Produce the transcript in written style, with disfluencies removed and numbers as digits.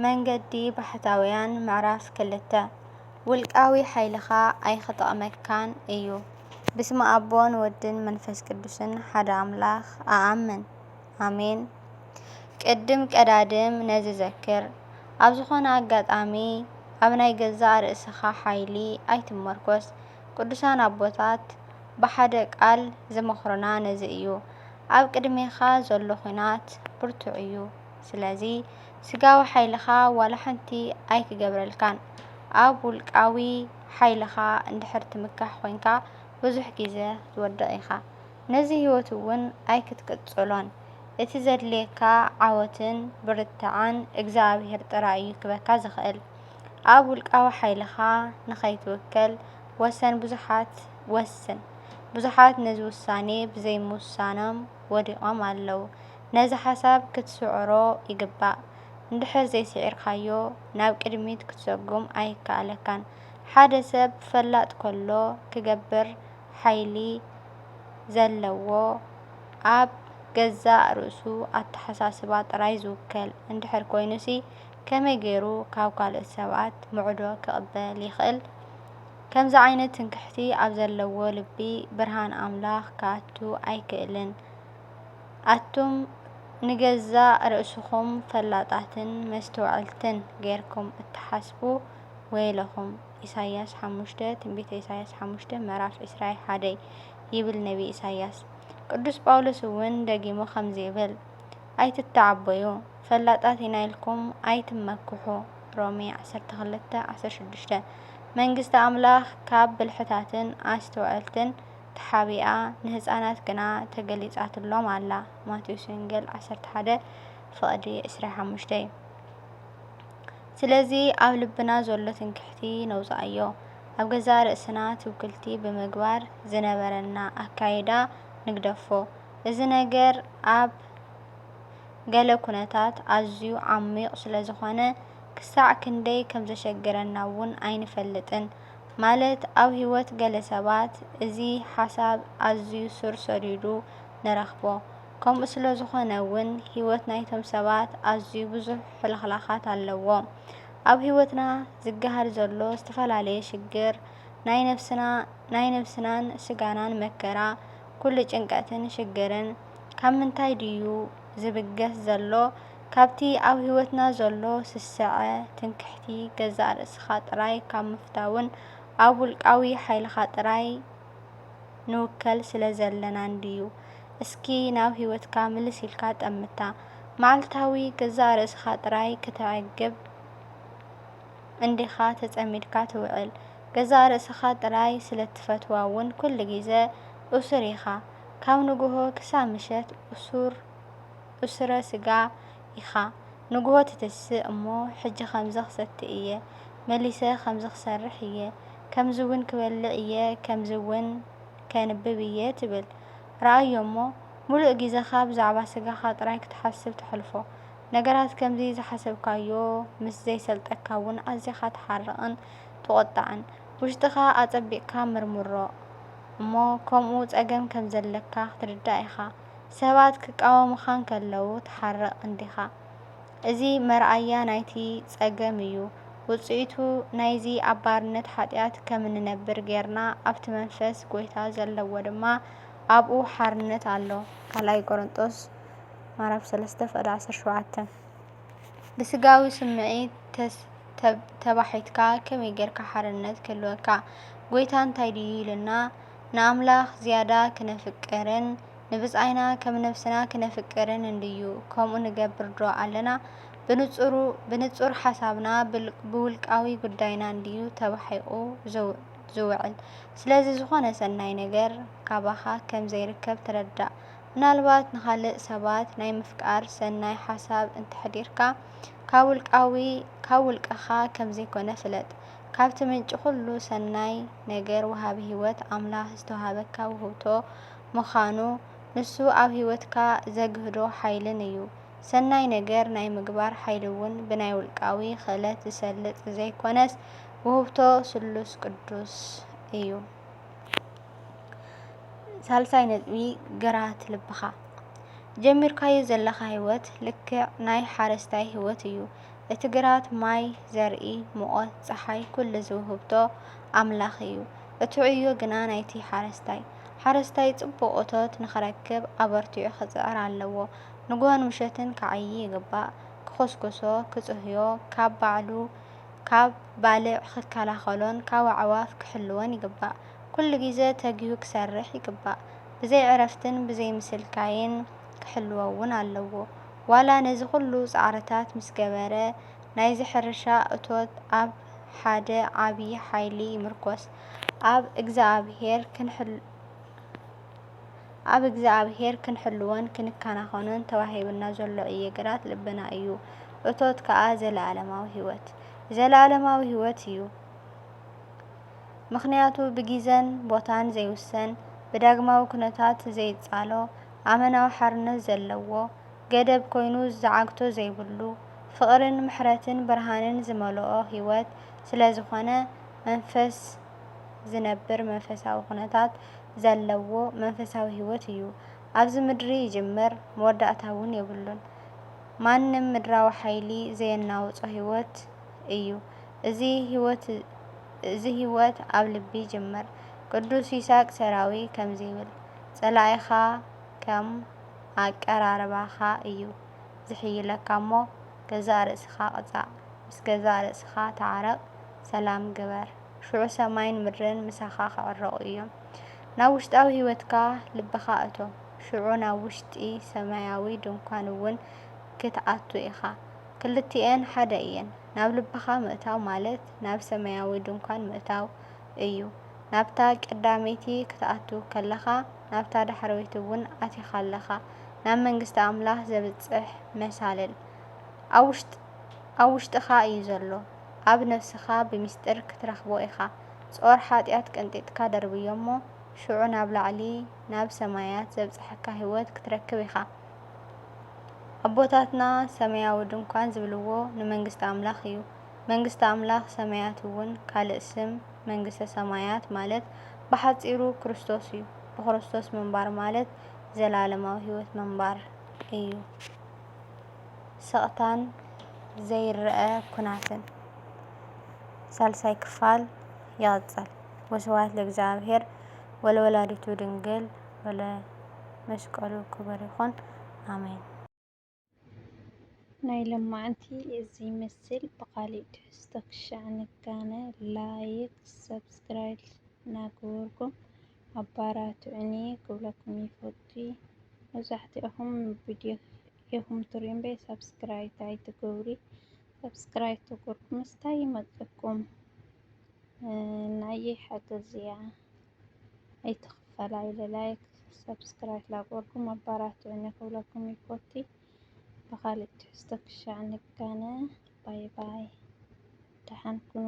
መንገዲ ባሕታውያን ምዕራፍ 2 ውልቃዊ ሓይልኻ ኣይኽጠቕመካን እዩ። ብስመ አቦን ወድን መንፈስ ቅዱስን ሓደ አምላኽ ኣአምን ኣሜን። ቅድም ቀዳድም ነዚ ዘክር ኣብ ዝኾነ ኣጋጣሚ ኣብ ናይ ገዛእ ርእስኻ ሓይሊ ኣይትመርኮስ። ቅዱሳን ኣቦታት ብሓደ ቃል ዝመኽሩና ነዚ እዩ። ኣብ ቅድሜኻ ዘሎ ኩናት ብርቱዕ እዩ። ስለዚ ስጋዊ ሓይልኻ ዋላ ሓንቲ ኣይክገብረልካን። ኣብ ውልቃዊ ሓይልኻ እንድሕር ትምካሕ ኮንካ ብዙሕ ግዜ ትወድቕ ኢኻ። ነዚ ህይወት እውን ኣይክትቅፅሎን። እቲ ዘድልየካ ዓወትን ብርትዓን እግዚኣብሔር ጥራይ እዩ ክበካ ዝኽእል። ኣብ ውልቃዊ ሓይልኻ ንኸይትውከል ወሰን ብዙሓት ነዚ ውሳኔ ብዘይምውሳኖም ወዲቖም ኣለዉ። ነዚ ሓሳብ ክትስዕሮ ይግባእ። እንድሕር ዘይስዒርካዮ ናብ ቅድሚት ክትሰጉም ኣይከኣለካን። ሓደ ሰብ ፈላጥ ከሎ ክገብር ሓይሊ ዘለዎ ኣብ ገዛእ ርእሱ ኣተሓሳስባ ጥራይ ዝውከል እንድሕር ኮይኑሲ ከመይ ገይሩ ካብ ካልኦት ሰባት ሙዕዶ ክቕበል ይኽእል? ከምዚ ዓይነት ትንክሕቲ ኣብ ዘለዎ ልቢ ብርሃን ኣምላኽ ክኣቱ ኣይክእልን። ኣቱም ንገዛእ ርእስኹም ፈላጣትን መስተውዕልትን ጌርኩም እትሓስቡ ወይለኹም። ኢሳይያስ 5 ትንቢተ ኢሳይያስ 5 ምዕራፍ 21 ይብል ነቢ ኢሳይያስ። ቅዱስ ጳውሎስ እውን ደጊሙ ከምዚ ይብል ኣይትተዓበዩ ፈላጣት ኢና ኢልኩም ኣይትመክሑ ሮሜ 12:16 መንግስቲ ኣምላኽ ካብ ብልሕታትን ኣስተውዕልትን ተሓቢኣ ንህፃናት ግና ተገሊጻትሎም ኣላ። ማቴዎስ ወንጌል 11:25 ስለዚ ኣብ ልብና ዘሎ ትንክሕቲ ነውፃእዮ። ኣብ ገዛ ርእስና ትውክልቲ ብምግባር ዝነበረና ኣካይዳ ንግደፎ። እዚ ነገር ኣብ ገለ ኩነታት ኣዝዩ ዓሚቕ ስለዝኾነ ክሳዕ ክንደይ ከም ዘሸግረና እውን ኣይንፈልጥን። ማለት ኣብ ህይወት ገለ ሰባት እዚ ሓሳብ ኣዝዩ ስር ሰዲዱ ንረኽቦ። ከምኡ ስለ ዝኾነ እውን ህይወት ናይቶም ሰባት ኣዝዩ ብዙሕ ሕልኽላኻት ኣለዎ። ኣብ ህይወትና ዝገሃድ ዘሎ ዝተፈላለየ ሽግር ናይ ነፍስናን ስጋናን መከራ ኩሉ ጭንቀትን ሽግርን ካብ ምንታይ ድዩ ዝብገስ ዘሎ? ካብቲ ኣብ ህይወትና ዘሎ ስስዐ ትንክሕቲ ገዛእ ርእስኻ ጥራይ ካብ ምፍታውን ኣብ ውልቃዊ ሓይልኻ ጥራይ ንውከል ስለ ዘለናን ድዩ? እስኪ ናብ ህይወትካ ምልስ ኢልካ ጠምታ። መዓልታዊ ገዛእ ርእስኻ ጥራይ ክትዕግብ እንዲኻ ተጸሚድካ ትውዕል? ገዛእ ርእስኻ ጥራይ ስለትፈትዋ እውን ኩሉ ግዜ እሱር ኢኻ። ካብ ንግሆ ክሳብ ምሸት እሱረ ስጋ ኢኻ። ንግሆ ትትስእ እሞ ሕጂ ከምዚ ክሰቲ እየ፣ መሊሰ ከምዚ ክሰርሕ እየ፣ ከምዚ እውን ክበልዕ እየ፣ ከምዚ እውን ከንብብ እየ ትብል። ረኣዮ እሞ ሙሉእ ግዜኻ ብዛዕባ ስጋኻ ጥራይ ክትሓስብ ተሕልፎ። ነገራት ከምዚ ዝሓሰብካዮ ምስ ዘይሰልጠካ እውን ኣዝኻ ትሓርቕን ትቑጣዕን። ውሽጥኻ ኣፀቢቕካ ምርምሮ እሞ ከምኡ ፀገም ከም ዘለካ ክትርዳእ ኢኻ። ሰባት ክቃወሙኻ እንከለዉ ትሓርቕ እንዲኻ። እዚ መርኣያ ናይቲ ፀገም እዩ። ውፅኢቱ ናይዚ ኣብ ባርነት ሓጢኣት ከም እንነብር ጌርና ኣብቲ መንፈስ ጎይታ ዘለዎ ድማ ኣብኡ ሓርነት ኣሎ። 2 ቆሮንጦስ 3:17 ብስጋዊ ስምዒት ተባሒትካ ከመይ ጌርካ ሓርነት ክህልወካ? ጎይታ እንታይ ድዩ ኢሉና? ንኣምላኽ ዝያዳ ክነፍቅርን ንብፃይና ከም ነፍስና ክነፍቅርን እንድዩ ከምኡ ንገብር ዶ ኣለና? ብንጹር ሓሳብና ብውልቃዊ ጉዳይና እንድዩ ተባሒቑ ዝውዕል? ስለዚ ዝኾነ ሰናይ ነገር ካባኻ ከም ዘይርከብ ትረዳእ። ምናልባት ንኻልእ ሰባት ናይ ምፍቃር ሰናይ ሓሳብ እንተሕዲርካ ካብ ውልቅኻ ከም ዘይኮነ ፍለጥ። ካብቲ ምንጪ ኩሉ ሰናይ ነገር ወሃቢ ህይወት ኣምላኽ ዝተውሃበካ ውህብቶ ምዃኑ ንሱ ኣብ ህይወትካ ዘግህዶ ሓይልን እዩ። ሰናይ ነገር ናይ ምግባር ሓይሊ እውን ብናይ ውልቃዊ ክእለት ዝሰልጥ ዘይኮነስ ውህብቶ ስሉስ ቅዱስ እዩ። ሳልሳይ ነጥቢ ግራት ልብኻ ጀሚርካዮ ዘለኻ ህይወት ልክዕ ናይ ሓረስታይ ህይወት እዩ። እቲ ግራት ማይ ዘርኢ ሙቐት ፀሓይ ኩሉ ዝውህብቶ ኣምላኽ እዩ። እቲ ዕዮ ግና ናይቲ ሓረስታይ ሓረስታይ ጽቡቕ እቶት ንኽረክብ ኣበርቲዑ ክጽዕር ኣለዎ። ንግሆን ምሸትን ክዓዪ ይግባእ፣ ክኹስኩሶ ክጽህዮ፣ ካብ ባልዕ ክከላኸሎን ካብ ኣዕዋፍ ክሕልዎን ይግባእ። ኩሉ ግዜ ተጊሁ ክሰርሕ ይግባእ፣ ብዘይ ዕረፍትን ብዘይ ምስልካይን ክሕልዎ እውን ኣለዎ። ዋላ ነዚ ኩሉ ጻዕርታት ምስ ገበረ ናይዚ ሕርሻ እቶት ኣብ ሓደ ዓብዪ ሓይሊ ይምርኮስ። ኣብ እግዚኣብሔር ክንሕልዎን ክንከናኸኖን ተዋሂብና ዘሎ ዕየ ግራት ልብና እዩ። እቶት ከኣ ዘለኣለማዊ ህይወት ዘለኣለማዊ ህይወት እዩ። ምኽንያቱ ብጊዜን ቦታን ዘይውሰን ብዳግማዊ ኩነታት ዘይጻሎ ኣመናዊ ሓርነት ዘለዎ ገደብ ኮይኑ ዘዓግቶ ዘይብሉ ፍቕርን ምሕረትን ብርሃንን ዝመልኦ ህይወት ስለ ዝኾነ መንፈስ ዝነብር መንፈሳዊ ኩነታት ዘለዎ መንፈሳዊ ህይወት እዩ። ኣብዚ ምድሪ ይጅምር መወዳእታ እውን የብሉን። ማንም ምድራዊ ሓይሊ ዘየናውጾ ህይወት እዩ። እዚ ህይወት ኣብ ልቢ ይጅምር። ቅዱስ ይስሐቅ ሰራዊ ከምዚ ይብል፣ ጸላኢኻ ከም ኣቀራርባኻ እዩ ዝሕይለካ እሞ ገዛእ ርእስኻ ቅጻዕ፣ ምስ ገዛእ ርእስኻ ተዓረቕ፣ ሰላም ግበር፣ ሽዑ ሰማይን ምድርን ምሳኻ ክዕረቑ እዮም። ናብ ውሽጣዊ ህይወትካ ልብኻ እቶ፣ ሽዑ ናብ ውሽጢ ሰማያዊ ድንኳን እውን ክትኣቱ ኢኻ። ክልቲአን ሓደ እየን። ናብ ልብኻ ምእታው ማለት ናብ ሰማያዊ ድንኳን ምእታው እዩ። ናብታ ቀዳመይቲ ክትኣቱ ከለኻ ናብታ ዳሕረወይቲ እውን ኣቲኻ ኣለኻ። ናብ መንግስቲ ኣምላኽ ዘብጽሕ መሳልል ኣብ ውሽጥኻ እዩ ዘሎ። ኣብ ነፍስኻ ብምስጢር ክትረኽቦ ኢኻ። ጾር ኃጢኣት ቀንጢጥካ ደርብዮ እሞ ሽዑ ናብ ላዕሊ ናብ ሰማያት ዘብጽሐካ ህይወት ክትረክብ ኢኻ። ኣቦታትና ሰማያዊ ድንኳን ዝብልዎ ንመንግስቲ ኣምላኽ እዩ። መንግስቲ ኣምላኽ ሰማያት እውን ካልእ ስም መንግስተ ሰማያት ማለት ብሓጺሩ ክርስቶስ እዩ። ብክርስቶስ ምንባር ማለት ዘለኣለማዊ ህይወት ምንባር እዩ። ስቕታን ዘይርአ ኩናትን ሳልሳይ ክፋል ይቕጽል። ወስብሐት ለእግዚአብሔር ወለወላዲቱ ድንግል ወለመስቀሉ ክቡር ይኹን ኣሜን። ናይ ሎማዓንቲ እዚ ይመስል። ብኻሊእ ትሕዝቶ ክሻዕ ንጋነ ላይክ ሰብስክራይብ እናገበርኩም ኣበራትዑኒ ክብለኩም ይፈቱ። መብዛሕትኦም ቪድዮ ኢኹም ትሪኡ እምበር ሰብስክራይብ ኣይትገብሩ። ሰብስክራይብ ተገይርኩም ምስታይ ይመፀኩም ንዓይ ሓገዝ እያ ኣይትኽፈላ ኢለ ላይክ ሰብስክራይብ ላገበርኩም ኣበራትዑኒ ክብለኩም ይፈቱ። ብኻሊእ ትሕዝቶ ክሻዕ ንጋነ ባይ ባይ ደሓን ኩኑ።